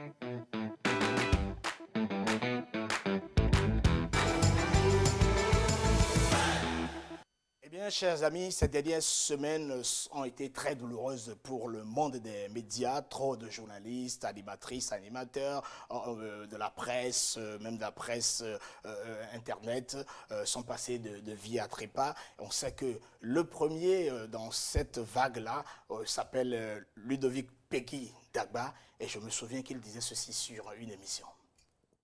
Eh bien, chers amis, ces dernières semaines ont été très douloureuses pour le monde des médias. Trop de journalistes, animatrices, animateurs, de la presse, même de la presse Internet, sont passés de vie à trépas. On sait que le premier dans cette vague-là s'appelle Ludovic Peggy Dagba. Et je me souviens qu'il disait ceci sur une émission.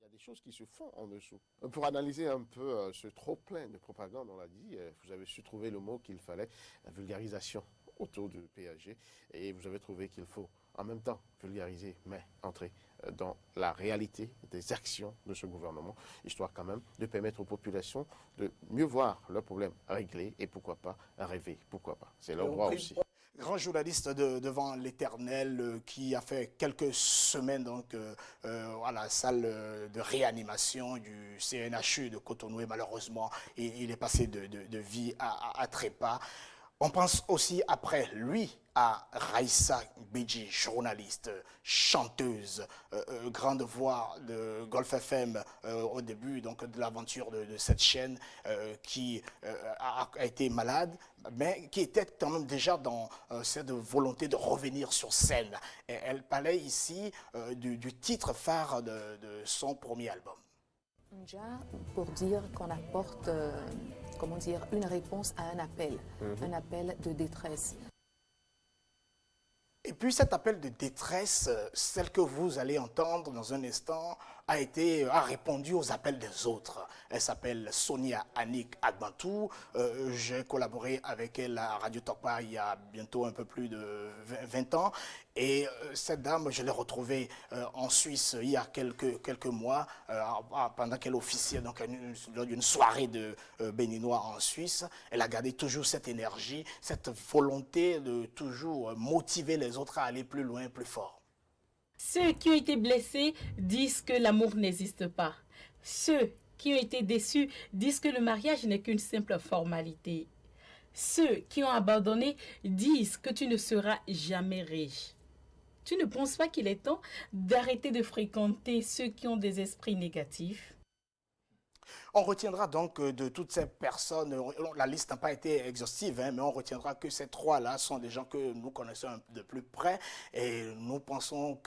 Il y a des choses qui se font en dessous. Pour analyser un peu ce trop-plein de propagande, on l'a dit, vous avez su trouver le mot qu'il fallait, la vulgarisation autour du PAG, et vous avez trouvé qu'il faut en même temps vulgariser, mais entrer dans la réalité des actions de ce gouvernement, histoire quand même de permettre aux populations de mieux voir leurs problèmes réglés et pourquoi pas rêver, pourquoi pas. C'est leur droit aussi. Grand journaliste devant l'Éternel qui a fait quelques semaines donc, à la salle de réanimation du CNHU de Cotonou et malheureusement il est passé de vie à trépas. On pense aussi après lui à Raissa Béji, journaliste, chanteuse, grande voix de Golf FM au début donc, de l'aventure de cette chaîne qui a été malade, mais qui était quand même déjà dans cette volonté de revenir sur scène. Et elle parlait ici du titre phare de son premier album. Déjà, pour dire qu'on apporte, comment dire, une réponse à un appel de détresse. Et puis cet appel de détresse, celle que vous allez entendre dans un instant, a répondu aux appels des autres. Elle s'appelle Sonia Annick Agbantou. J'ai collaboré avec elle à Radio Tokpa il y a bientôt un peu plus de 20 ans. Et cette dame, je l'ai retrouvée en Suisse il y a quelques mois, pendant qu'elle officiait donc, lors d'une soirée de béninois en Suisse. Elle a gardé toujours cette énergie, cette volonté de toujours motiver les autres à aller plus loin, plus fort. Ceux qui ont été blessés disent que l'amour n'existe pas. Ceux qui ont été déçus disent que le mariage n'est qu'une simple formalité. Ceux qui ont abandonné disent que tu ne seras jamais riche. Tu ne penses pas qu'il est temps d'arrêter de fréquenter ceux qui ont des esprits négatifs? On retiendra donc de toutes ces personnes, la liste n'a pas été exhaustive, hein, mais on retiendra que ces trois-là sont des gens que nous connaissons de plus près et nous pensons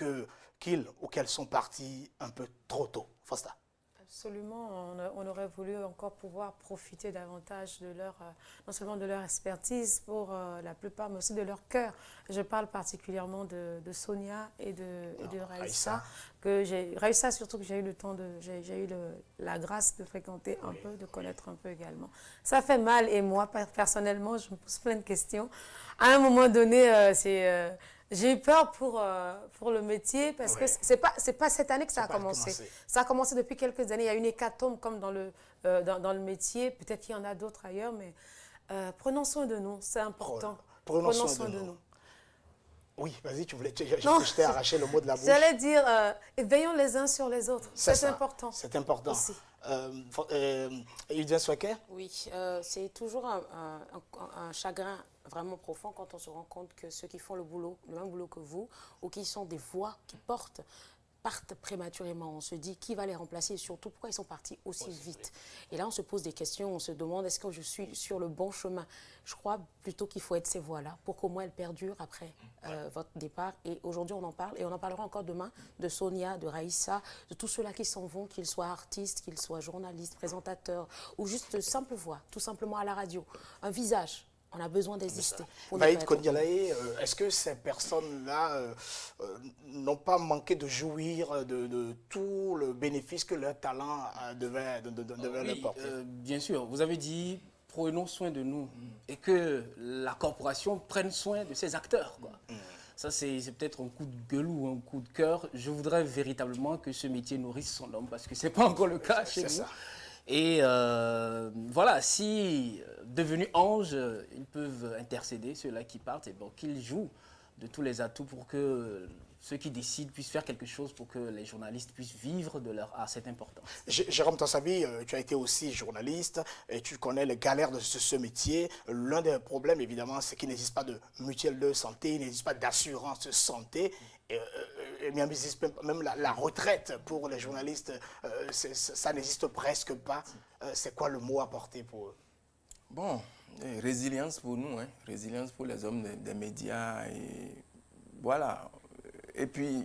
qu'ils ou qu'elles sont partis un peu trop tôt. Fosta. Absolument, on aurait voulu encore pouvoir profiter davantage de leur, non seulement de leur expertise pour la plupart, mais aussi de leur cœur. Je parle particulièrement de Sonia et de Raissa. Raissa surtout que j'ai eu le temps j'ai eu la grâce de fréquenter un peu, de connaître un peu également. Ça fait mal et moi, personnellement, je me pose plein de questions. À un moment donné, j'ai eu peur pour le métier parce que c'est pas cette année que ça a commencé. Ça a commencé depuis quelques années. Il y a une hécatombe comme dans le métier. Peut-être qu'il y en a d'autres ailleurs, mais prenons soin de nous, c'est important. Prenons soin de nous. Oui, vas-y, je t'ai arraché le mot de la bouche. J'allais dire, veillons les uns sur les autres. C'est important. C'est important. Aussi. Oui, c'est toujours un chagrin vraiment profond quand on se rend compte que ceux qui font le même boulot que vous, ou qui sont des voix qui partent prématurément. On se dit qui va les remplacer et surtout pourquoi ils sont partis aussi vite. Et là, on se pose des questions, on se demande est-ce que je suis sur le bon chemin? Je crois plutôt qu'il faut être ces voix-là pour qu'au moins elles perdurent après votre départ. Et aujourd'hui, on en parle et on en parlera encore demain de Sonia, de Raissa, de tous ceux-là qui s'en vont, qu'ils soient artistes, qu'ils soient journalistes, présentateurs ou juste de simples voix, tout simplement à la radio, un visage. On a besoin d'exister. Vaïd Kodialaé, est-ce que ces personnes-là n'ont pas manqué de jouir de tout le bénéfice que leur talent devait leur porter? Bien sûr, vous avez dit prenons soin de nous et que la corporation prenne soin de ses acteurs, quoi. Ça, c'est peut-être un coup de gueule ou un coup de cœur. Je voudrais véritablement que ce métier nourrisse son homme parce que ce n'est pas encore le cas chez nous. Et voilà, si devenus anges, ils peuvent intercéder, ceux-là qui partent, et bon, qu'ils jouent de tous les atouts pour que ceux qui décident puissent faire quelque chose pour que les journalistes puissent vivre de leur art. C'est important. Jérôme Tansavi, tu as été aussi journaliste et tu connais les galères de ce métier. L'un des problèmes, évidemment, c'est qu'il n'existe pas de mutuelle de santé, il n'existe pas d'assurance santé. même la retraite pour les journalistes, ça n'existe presque pas. C'est quoi le mot à porter pour eux? Bon, résilience pour nous, hein. Résilience pour les hommes des médias. Et voilà. Et puis,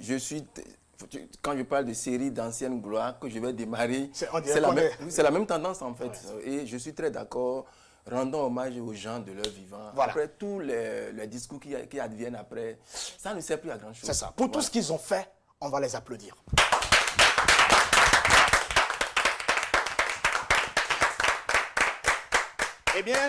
quand je parle de séries d'anciennes gloires que je vais démarrer, c'est la même tendance en fait. Ouais. Et je suis très d'accord. Rendons hommage aux gens de leur vivant. Voilà. Après, tous les discours qui adviennent après, ça ne sert plus à grand-chose. C'est ça. Pour tout ce qu'ils ont fait, on va les applaudir. Eh bien,